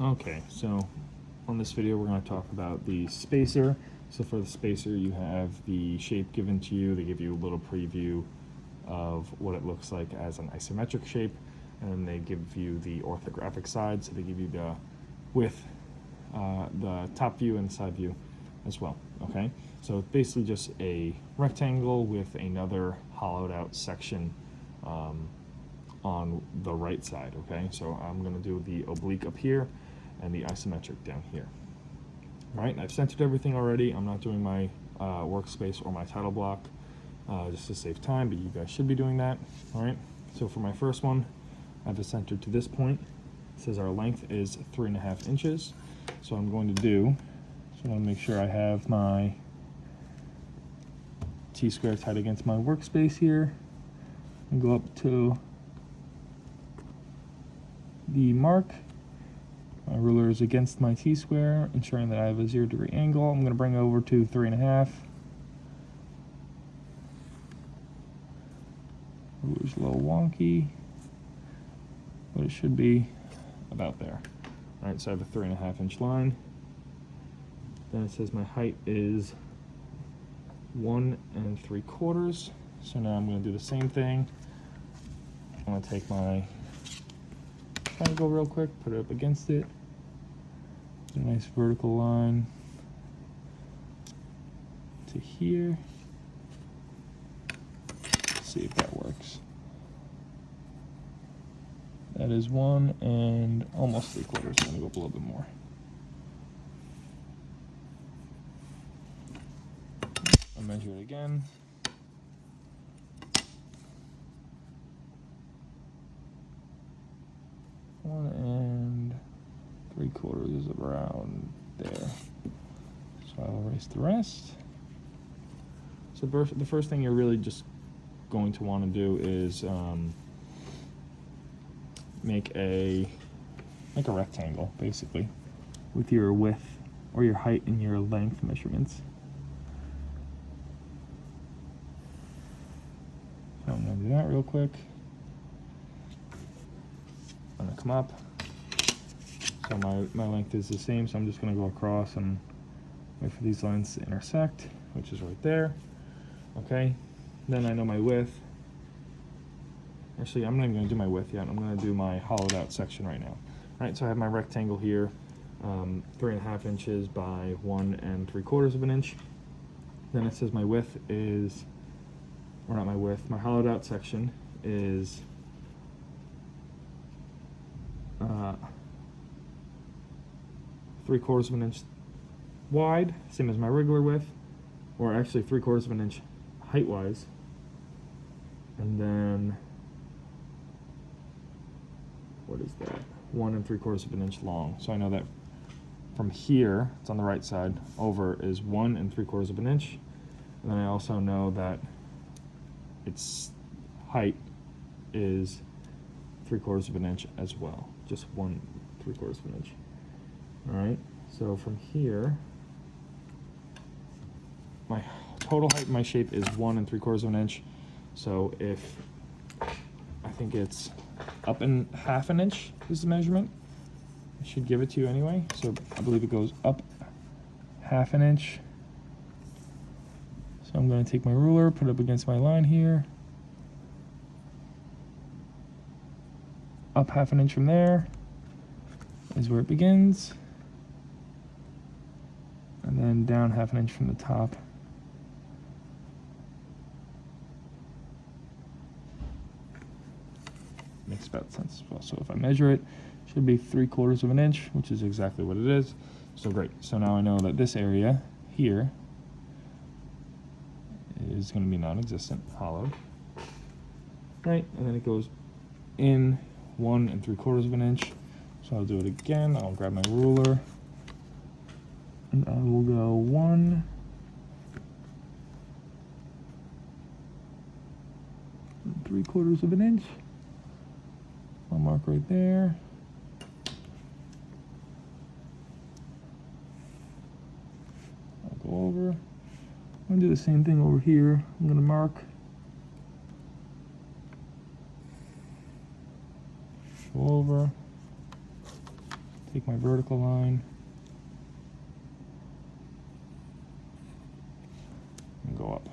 Okay, so on this video we're going to talk about the spacer. So for the spacer you have the shape given to you. They give you a little preview of what it looks like as an isometric shape, and then they give you the orthographic side, so they give you the width, the top view and side view as well. Okay, so it's basically just a rectangle with another hollowed out section on the right side. Okay, so I'm going to do the oblique up here and the isometric down here. All right, I've centered everything already. I'm not doing my workspace or my title block just to save time, but you guys should be doing that. All right, so for my first one, I have it centered to this point. It says our length is 3.5 inches. So I'm going to do, so I want to make sure I have my T-square tied against my workspace here, and go up to the mark. My ruler is against my T-square, ensuring that I have a 0-degree angle. I'm going to bring it over to 3.5. Ruler's a little wonky, but it should be about there. All right, so I have a 3.5 inch line. Then it says my height is 1 3/4. So now I'm going to do the same thing. I'm going to take my triangle real quick, put it up against it, a nice vertical line to here. Let's see if that works. That is 1 and almost 3/4. I'm going to go up a little bit more. I'll measure it again. One and 3/4 is around there. So I'll erase the rest. So the first thing you're really just going to want to do is make a rectangle, basically, with your width or your height and your length measurements. So I'm going to do that real quick. I'm going to come up. So my length is the same, so I'm just going to go across and wait for these lines to intersect, which is right there. Okay, then I know my width. Actually, I'm not even going to do my width yet. I'm going to do my hollowed out section right now. All right, so I have my rectangle here, 3.5 inches by 1 3/4 of an inch. Then it says my width is, or not my width, my hollowed out section is 3/4 of an inch wide, same as my regular width, or actually 3/4 of an inch height wise. And then, what is that? 1 3/4 of an inch long. So I know that from here, it's on the right side, over is 1 3/4 of an inch. And then I also know that its height is 3/4 of an inch as well. Just 1 3/4 of an inch. All right, so from here, my total height in my shape is 1 3/4 of an inch. So if I think it's up in 1/2 inch is the measurement, I should give it to you anyway. So I believe it goes up 1/2 inch. So I'm going to take my ruler, put it up against my line here. Up 1/2 inch from there is where it begins. And then down 1/2 inch from the top. Makes about sense as well. So if I measure it, it should be 3/4 of an inch, which is exactly what it is. So great. So now I know that this area here is going to be non-existent, hollowed. Right, and then it goes in 1 3/4 of an inch. So I'll do it again. I'll grab my ruler, and I will go 1 3/4 of an inch. I'll mark right there. I'll go over. I'm going to do the same thing over here. I'm going to mark. Go over. take my vertical line and go up.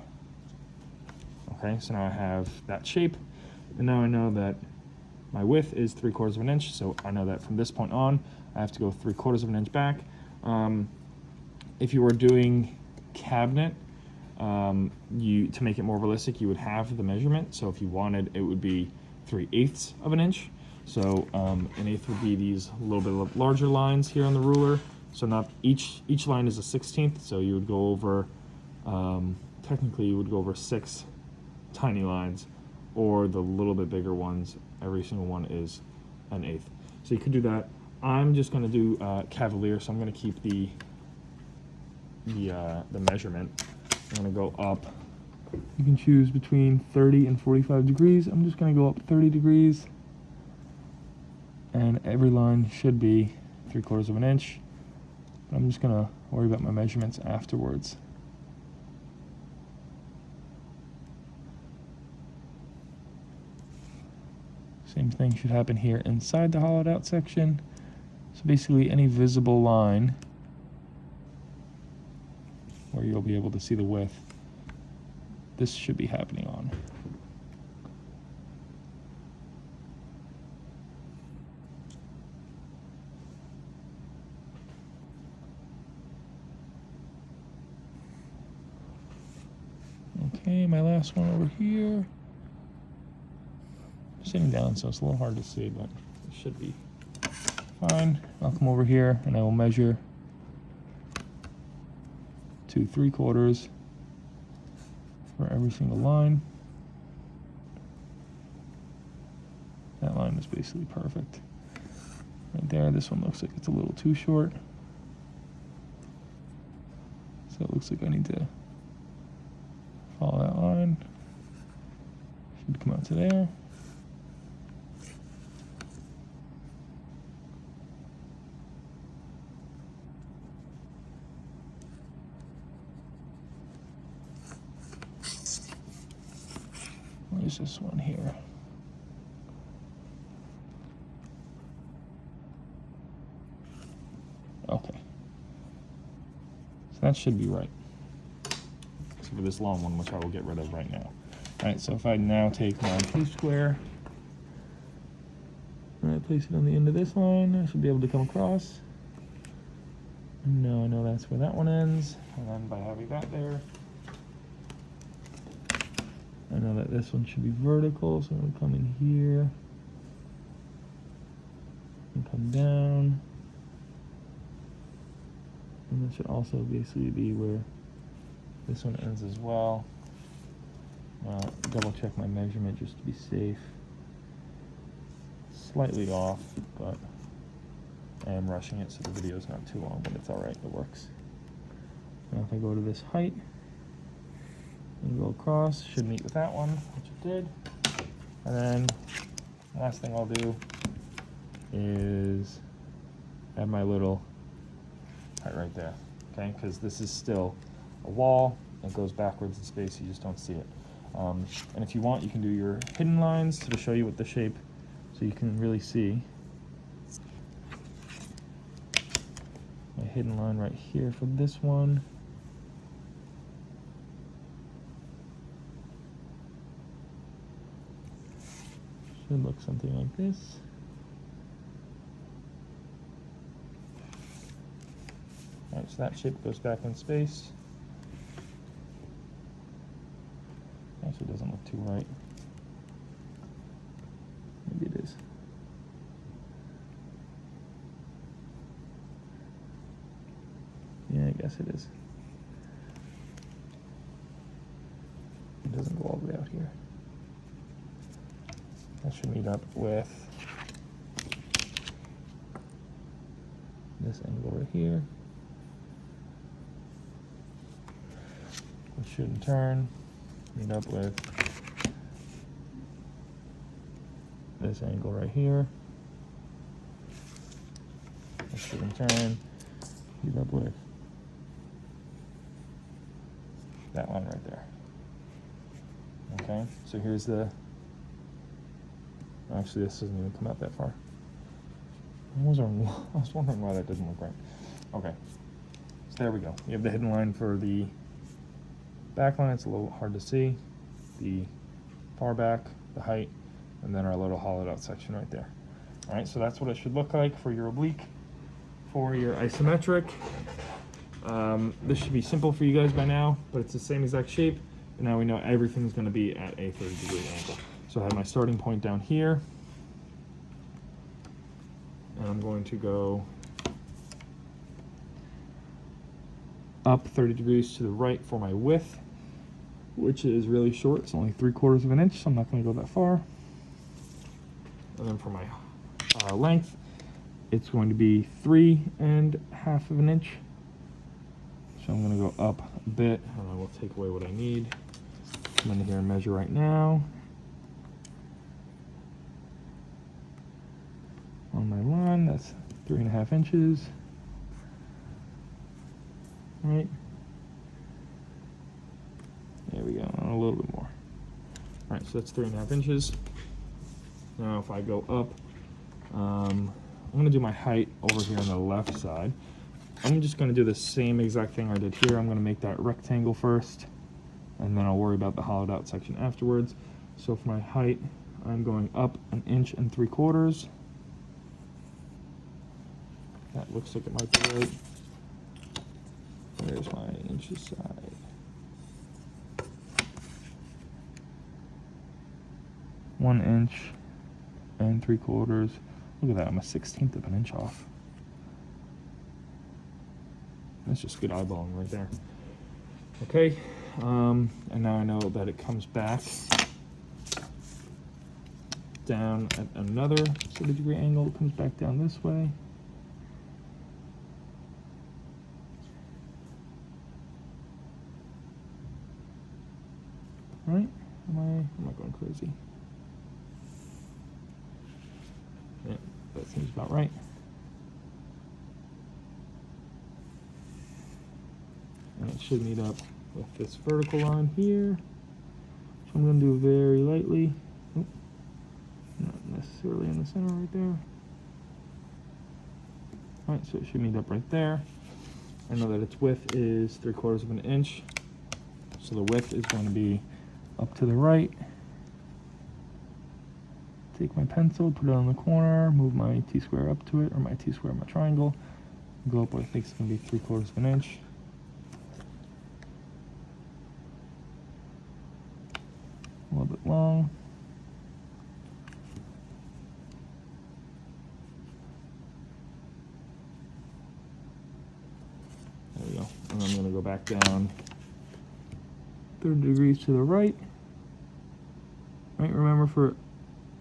Okay, so now I have that shape, and now I know that my width is 3/4 of an inch, so I know that from this point on, I have to go 3/4 of an inch back. If you were doing cabinet, to make it more realistic, you would have the measurement. So if you wanted, it would be 3/8 of an inch. So an eighth would be these little bit larger lines here on the ruler. So not each line is a 1/16. So you would go over, technically you would go over 6 tiny lines, or the little bit bigger ones. Every single one is an eighth. So you could do that. I'm just going to do Cavalier, so I'm going to keep the measurement. I'm going to go up. You can choose between 30 and 45 degrees. I'm just going to go up 30 degrees. And every line should be 3/4 of an inch. I'm just going to worry about my measurements afterwards. Same thing should happen here inside the hollowed out section. So basically any visible line where you'll be able to see the width, this should be happening on. Okay, my last one over here. Sitting down, so it's a little hard to see, but it should be fine. I'll come over here and I will measure to 3/4 for every single line. That line is basically perfect. Right there, this one looks like it's a little too short. So it looks like I need to follow that line. Should come out to there. Where's this one here? Okay. So that should be right. So for this long one, which I will get rid of right now. Alright, so if I now take my T-square and I place it on the end of this line, I should be able to come across. And now I know that's where that one ends. And then by having that there, I know that this one should be vertical, so I'm going to come in here and come down. And that should also basically be where this one ends as well. Double check my measurement just to be safe. Slightly off, but I am rushing it so the video is not too long, but it's alright, it works. Now if I go to this height, and go across, should meet with that one, which it did. And then last thing I'll do is add my little height right there, okay? Because this is still a wall, it goes backwards in space, you just don't see it. And if you want, you can do your hidden lines to show you what the shape, so you can really see my hidden line right here for this one. Should look something like this. Alright, so that shape goes back in space. Actually doesn't look too right. Maybe it is. Yeah, I guess it is. It doesn't go all the way out here. That should meet up with this angle right here, which should in turn meet up with this angle right here, which should in turn meet up with that one right there. Okay, so here's the, actually this doesn't even come out that far. I was wondering why that didn't look right. Okay, so there we go. You have the hidden line for the back line. It's a little hard to see. The far back, the height, and then our little hollowed out section right there. All right, so that's what it should look like for your oblique. For your isometric, this should be simple for you guys by now, but it's the same exact shape. But now we know everything's going to be at a 30-degree angle. So I have my starting point down here, and I'm going to go up 30 degrees to the right for my width, which is really short. It's only 3/4 of an inch, so I'm not going to go that far. And then for my length, it's going to be 3.5 of an inch. So I'm going to go up a bit, and I will take away what I need. I'm in here and measure right now. On my line, that's 3.5 inches. Right. There we go, and a little bit more. All right, so that's 3.5 inches. Now if I go up, I'm going to do my height over here on the left side. I'm just going to do the same exact thing I did here. I'm going to make that rectangle first, and then I'll worry about the hollowed out section afterwards. So for my height, I'm going up 1 3/4 inches. That looks like it might be right. There's my inches side. 1 3/4 inches. Look at that, I'm a 1/16 of an inch off. That's just good eyeballing right there. Okay, and now I know that it comes back down at another 30-degree angle. It comes back down this way. Right? Am I going crazy? Yeah, that seems about right. And it should meet up with this vertical line here. So I'm going to do very lightly. Oop, not necessarily in the center right there. Alright, so it should meet up right there. I know that its width is 3/4 of an inch. So the width is going to be up to the right. Take my pencil, put it on the corner, move my T-square up to it, or my T-square, my triangle. Go up what I think is going to be 3/4 of an inch. A little bit long. There we go. And I'm going to go back down 30 degrees to the right. Right, remember for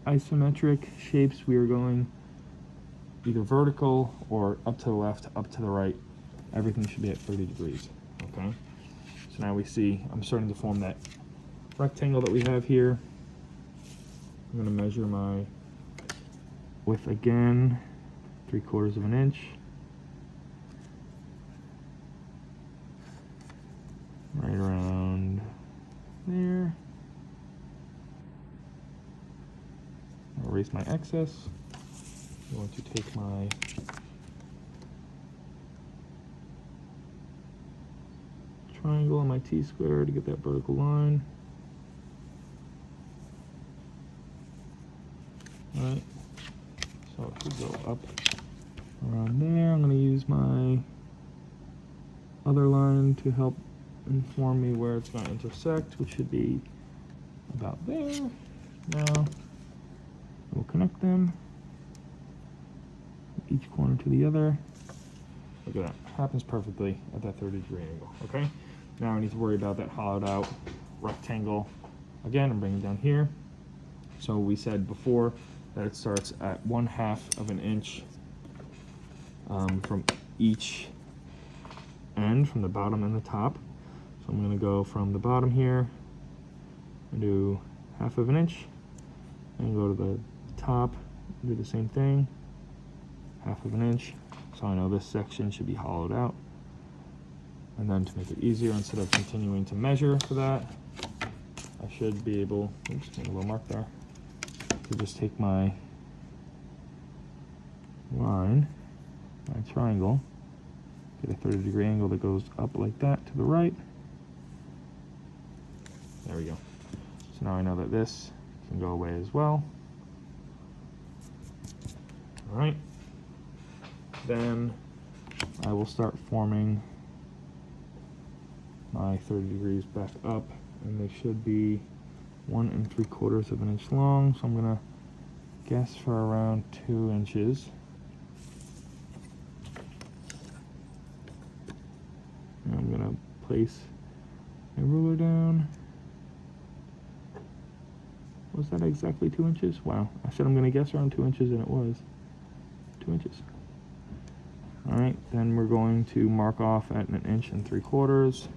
isometric shapes, we are going either vertical or up to the left, up to the right. Everything should be at 30 degrees, okay? So now we see, I'm starting to form that rectangle that we have here. I'm going to measure my width again, 3/4 of an inch. Right around there. I'll erase my excess. I'm going to take my triangle on my T-square to get that vertical line. Alright, so it should go up around there. I'm going to use my other line to help inform me where it's going to intersect, which should be about there. Now we'll connect them, each corner to the other. Look at that, happens perfectly at that 30-degree angle. Okay, now I need to worry about that hollowed out rectangle again. I'm bringing it down here. So we said before that it starts at 1/2 of an inch from each end, from the bottom and the top. So I'm going to go from the bottom here and do 1/2 of an inch, and go to the top, do the same thing, 1/2 of an inch. So I know this section should be hollowed out. And then to make it easier, instead of continuing to measure for that, I should be able, oops, make a little mark there, to just take my line my triangle, get a 30-degree angle that goes up like that to the right. There we go. So now I know that this can go away as well. All right. Then I will start forming my 30 degrees back up, and they should be 1 3/4 of an inch long. So I'm gonna guess for around 2 inches. And I'm gonna place my ruler down. Was that exactly 2 inches? Wow, I said I'm gonna guess around 2 inches, and it was 2 inches. All right, then we're going to mark off at 1 3/4.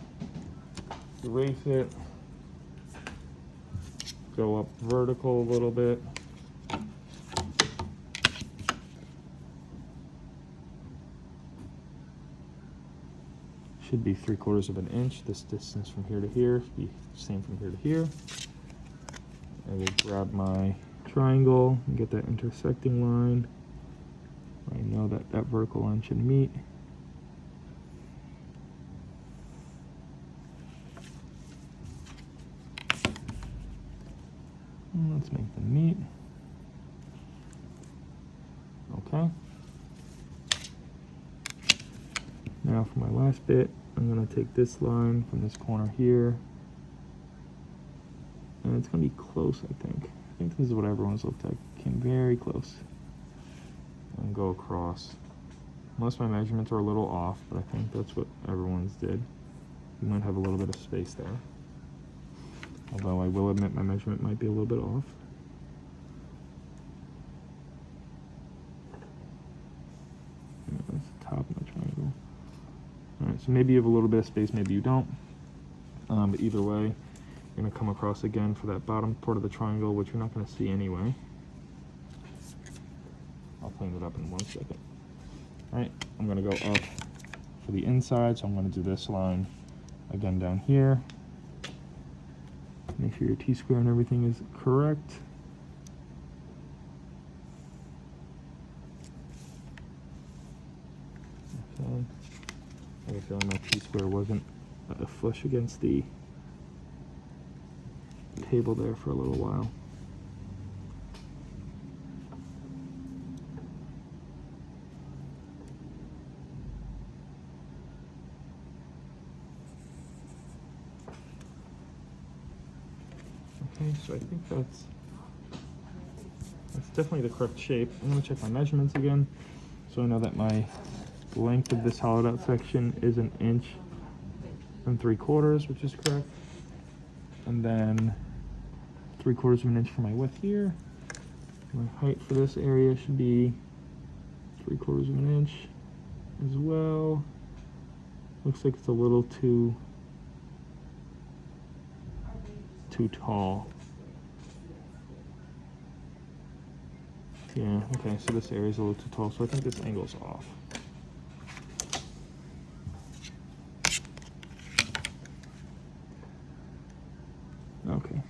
Erase it. Go up vertical a little bit. Should be 3/4 of an inch. This distance from here to here should be the same from here to here. I will grab my triangle and get that intersecting line. I know that that vertical line should meet. And let's make them meet. Okay. Now for my last bit, I'm going to take this line from this corner here. And it's going to be close, I think. I think this is what everyone's looked like. Came very close. And go across. Unless my measurements are a little off, but I think that's what everyone's did. You might have a little bit of space there. Although I will admit my measurement might be a little bit off. Yeah, that's the top of my triangle. Alright, so maybe you have a little bit of space, maybe you don't. But either way, you're going to come across again for that bottom part of the triangle, which you're not going to see anyway. I'll clean it up in 1 second. Alright, I'm going to go up for the inside, so I'm going to do this line again down here. Make sure your T-square and everything is correct. Okay. I have a feeling my T-square wasn't flush against the table there for a little while. Okay, so I think that's definitely the correct shape. I'm going to check my measurements again, so I know that my length of this hollowed out section is 1 3/4, which is correct. And then 3/4 of an inch for my width here. My height for this area should be 3/4 of an inch as well. Looks like it's a little too tall. Yeah, okay, so this area is a little too tall, so I think this angle's off. Okay.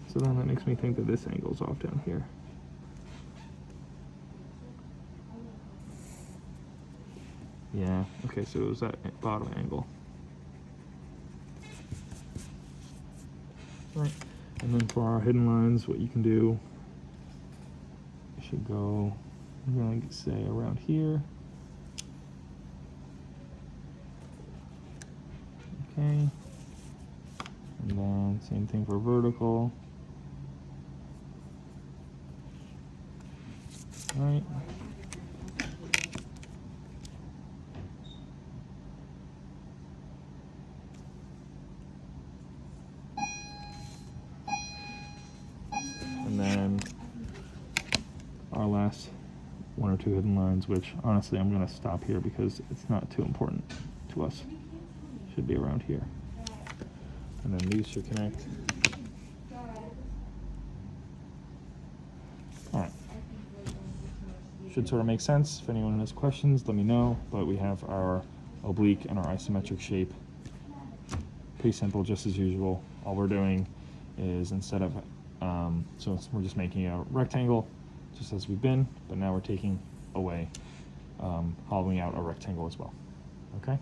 So then that makes me think that this angle's off down here. Yeah, okay, so it was that bottom angle. All right, and then for our hidden lines, what you can do, you should go, I'm going to say around here. Okay, and then same thing for vertical. All right. And then our last 1 or 2 hidden lines, which honestly I'm going to stop here because it's not too important to us. Should be around here. And then these should connect. Alright. Should sort of make sense. If anyone has questions, let me know. But we have our oblique and our isometric shape. Pretty simple, just as usual. All we're doing is instead of, so we're just making a rectangle, just as we've been, but now we're taking away, hollowing out a rectangle as well. Okay?